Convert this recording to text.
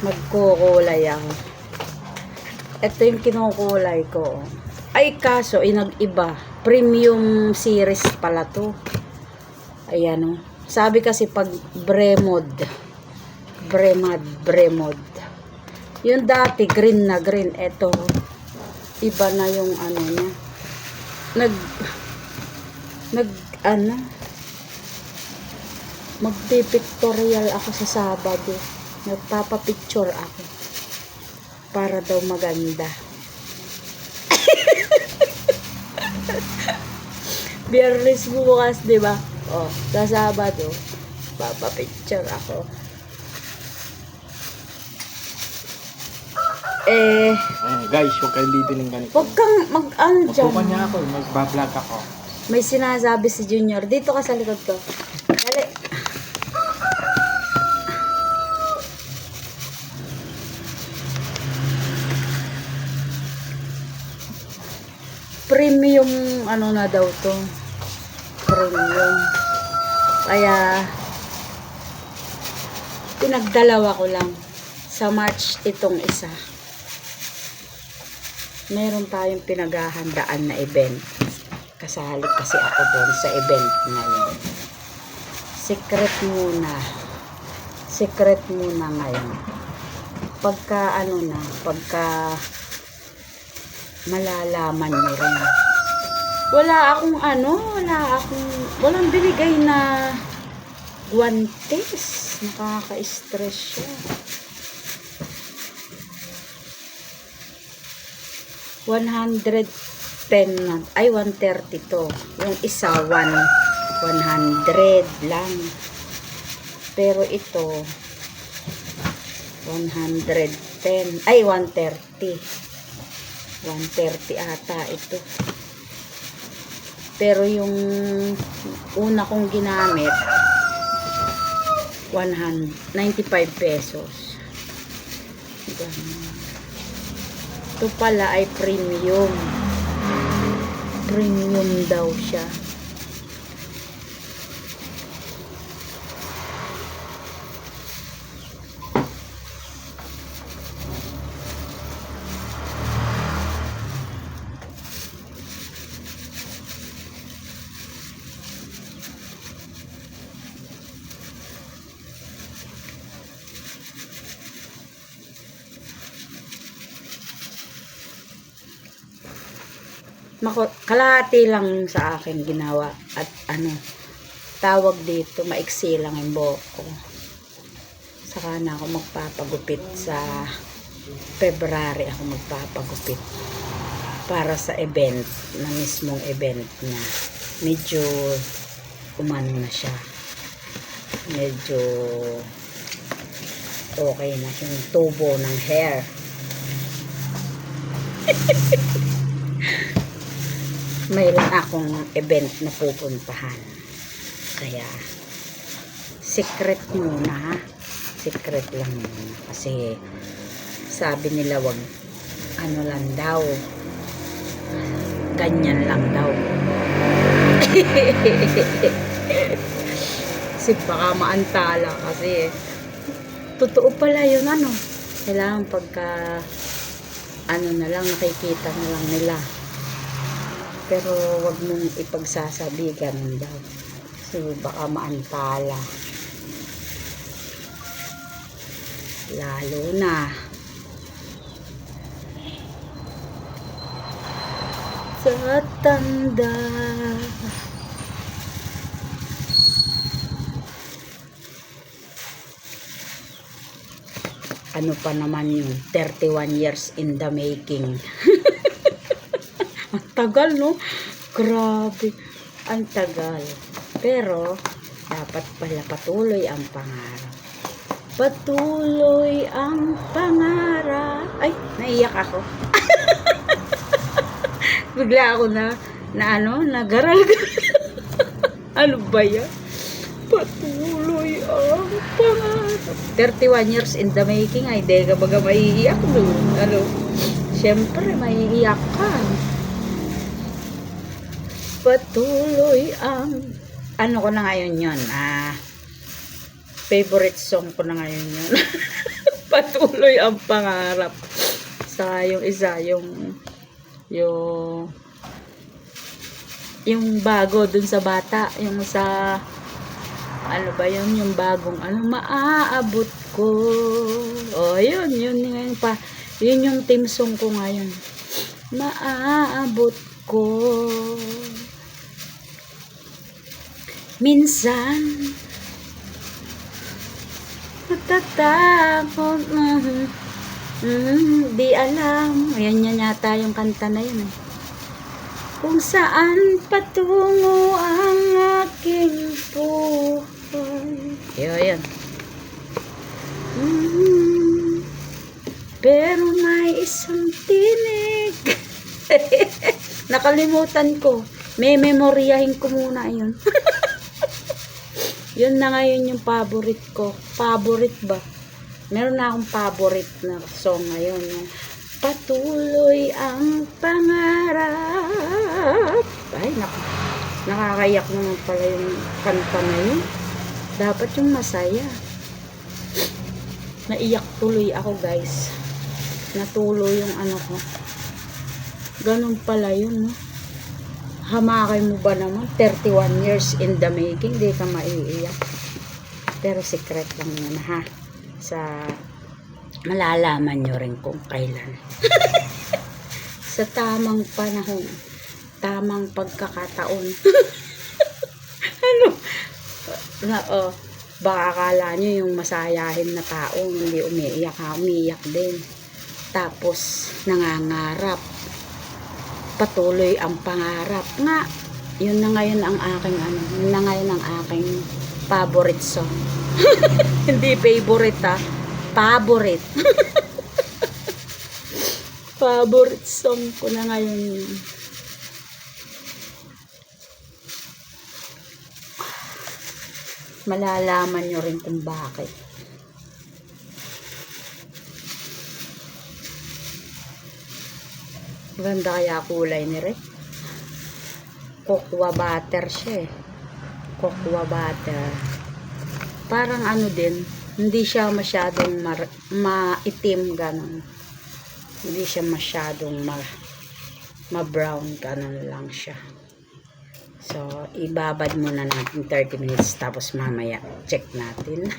Magkukulay ako. Ito yung kinukulay ko. Ay, kaso, nag-iba. Premium series pala to. Ayan o. Sabi kasi pag Bremod. Yung dati, green na green. Ito, iba na yung ano niya. Magpipictorial ako sa Sabado. Nagpapapicture ako. Para daw maganda. Biyernes bukas, di ba? Oh, sa Sabado, papapicture ako. Guys, huwag kayo bibiling ganito. Huwag kang mag-ano dyan. Magpupan niya ako, mag-vlog ako. May sinasabi si Junior. Dito ka sa likod ko. Dali. Premium, ano na daw to. Premium. Kaya, pinagdalawa ko lang. Sa March itong isa. Meron tayong pinaghahandaan na event. Kasali kasi ako doon sa event na yun. Secret muna ngayon. Pagka malalaman nyo rin. Walang binigay na guantes. Nakaka-stress siya. 110 ay 130 to. Yung isa 100 lang. Pero ito 110 ay 130 ata ito. Pero yung una kong ginamit 95 pesos. Ito pala ay premium daw siya. Kalahati lang sa akin ginawa at tawag dito, maiksi lang yung buhok ko. Saka na ako magpapagupit sa February ako magpapagupit para sa event na mismong event na medyo umano na siya, medyo okay na yung tubo ng hair. Mayroon akong event na pupuntahan. Kaya, secret muna. Secret lang muna. Kasi, sabi nila wag, lang daw. Ganyan lang daw. Kasi baka maantala kasi. Totoo pala yun Kailangan pagka, na lang, nakikita na lang nila. Pero wag mong ipagsasabi ganun daw. So baka maantala. Lalo na sa tanda. Ano pa naman yun? 31 years in the making. Ang tagal, no? Grabe. Ang tagal. Pero, dapat pala patuloy ang pangarap. Patuloy ang pangarap. Ay, naiyak ako. Bigla ako nagaral. Ano ba yan? Patuloy ang pangarap. 31 years in the making. Ay, di ka baga maiiyak, no? Siyempre, maiiyak ka. Patuloy ang ko na ngayon yun, favorite song ko na ngayon yun. Patuloy ang pangarap. Sa yung isa, yung bago dun sa bata, yung sa ano ba yun, yung bagong ano, maaabot ko. Oh, yun ngayon pa. Yun yung team song ko ngayon. Maaabot ko. Minsan natatakot. Di alam. Ayan yan yata yung kanta na yun. Kung saan patungo ang aking buhay. Yun. Pero may isang tinig. Nakalimutan ko. Memoryahin ko muna yun. Yun na ngayon yung favorite ko. Favorite ba? Meron na akong favorite na song ngayon. Yung patuloy ang pangarap. Ay, nakakayak naman pala yung kanta ngayon. Dapat yung masaya. Naiyak tuloy ako, guys. Natuloy yung ano ko. Ganun pala yun, no? Hamakay mo ba naman? 31 years in the making, di ka maiiyak. Pero secret lang yun, ha? Malalaman nyo rin kung kailan. Sa tamang panahon, tamang pagkakataon. Ano? Baka akala nyo yung masayahin na tao, hindi umiiyak, ha? Umiiyak din. Tapos, nangangarap. Patuloy ang pangarap. Nga, yun na ngayon ang aking yun na ngayon ang aking favorite song. Hindi favorite, ha? Favorite. Favorite song ko na ngayon yun. Malalaman nyo rin kung bakit. Maganda kaya kulay ni Re. Cocoa butter siya, eh. Cocoa butter. Parang ano din, hindi siya masyadong maitim, ganun. Hindi siya masyadong ma-brown, ganun lang siya. So, ibabad muna natin 30 minutes, tapos mamaya check natin.